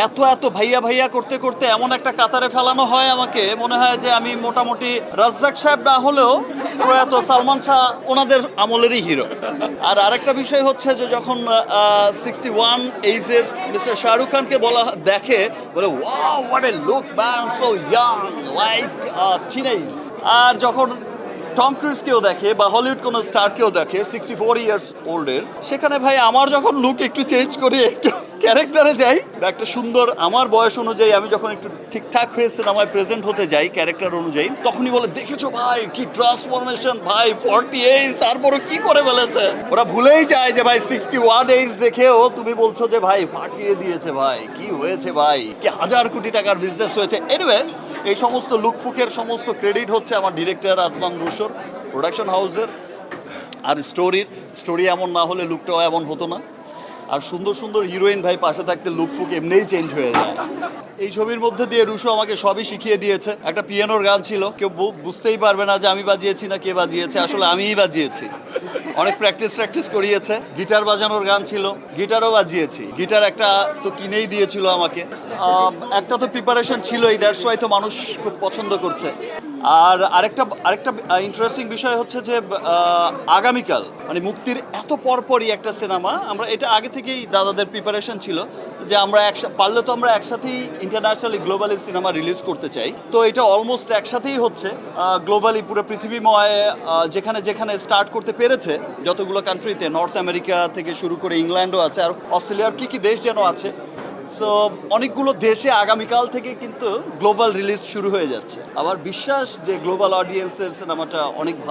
এত এত ভাইয়া ভাইয়া করতে করতে এমন একটা কাতারে ফেলানো হয় আমাকে, মনে হয় যে আমি মোটামুটি রাজ্জাক সাহেব না হলেও প্রয়াত সালমান শাহ ওনাদের আমলেরই হিরো। আর আরেকটা বিষয় হচ্ছে যে যখন 61 এইজের মিস্টার শাহরুখ খানকে বলা দেখে, বলে wow what a look man, so young like teenage. আর যখন টম ক্রুজকেও দেখে বা হলিউড কোনো স্টারকেও দেখে 64 ইয়ার্স ওল্ডের, সেখানে ভাই আমার যখন লুক একটু চেঞ্জ করি, একটু ক্যারেক্টারে যাই বা একটা সুন্দর আমার বয়স অনুযায়ী আমি যখন একটু ঠিকঠাক হয়ে সিনেমায় প্রেজেন্ট হতে যাই ক্যারেক্টার অনুযায়ী, তখনই বলে দেখেছো ভাই কি ট্রান্সফরমেশন ভাই, 48 তারপরও কি করে ফেলেছে। ওরা ভুলেই যায় যে ভাই 61 এজ দেখেও তুমি বলছো যে ভাই ফাটিয়ে দিয়েছে, ভাই কি হয়েছে, ভাই কি হাজার কোটি টাকার বিজনেস হয়েছে। এনিওয়ে, এই সমস্ত লুকফুকের সমস্ত ক্রেডিট হচ্ছে আমার ডিরেক্টর আদমান রুশোর, প্রোডাকশন হাউসের। আর স্টোরি এমন না হলে লুকটাও এমন হতো না। আর সুন্দর সুন্দর হিরোইন ভাই পাশে থাকতে লুকফুক এমনিই চেঞ্জ হয়ে যায়। এই ছবির মধ্যে দিয়ে রুশো আমাকে সবই শিখিয়ে দিয়েছে। একটা পিয়ানোর গান ছিল, কেউ বুঝতেই পারবে না যে আমি বাজিয়েছি না কে বাজিয়েছে, আসলে আমিই বাজিয়েছি। অনেক প্র্যাকটিস করিয়েছে। গিটার বাজানোর গান ছিল, গিটারও বাজিয়েছি। গিটার একটা তো কিনেই দিয়েছিল আমাকে, একটা তো প্রিপারেশন ছিলই, দ্যাটস ওয়াই তো মানুষ খুব পছন্দ করছে। আর আরেকটা ইন্টারেস্টিং বিষয় হচ্ছে যে আগামীকাল মানে মুক্তির এত পরপরই একটা সিনেমা, আমরা এটা আগে থেকেই দাদাদের প্রিপারেশন ছিল যে আমরা পারলে তো আমরা একসাথেই ইন্টারন্যাশনালি গ্লোবালি সিনেমা রিলিজ করতে চাই। তো এটা অলমোস্ট একসাথেই হচ্ছে গ্লোবালি, পুরো পৃথিবীময় যেখানে যেখানে স্টার্ট করতে পেরেছে যতগুলো কান্ট্রিতে, নর্থ আমেরিকা থেকে শুরু করে ইংল্যান্ডও আছে, আর অস্ট্রেলিয়ার কী দেশ যেন আছে। সো অনেকগুলো দেশে আগামীকাল থেকে কিন্তু গ্লোবাল রিলিজ শুরু হয়ে যাচ্ছে। আবার বিশ্বাস যে গ্লোবাল অডিয়েন্সের সিনেমাটা অনেক ভালো।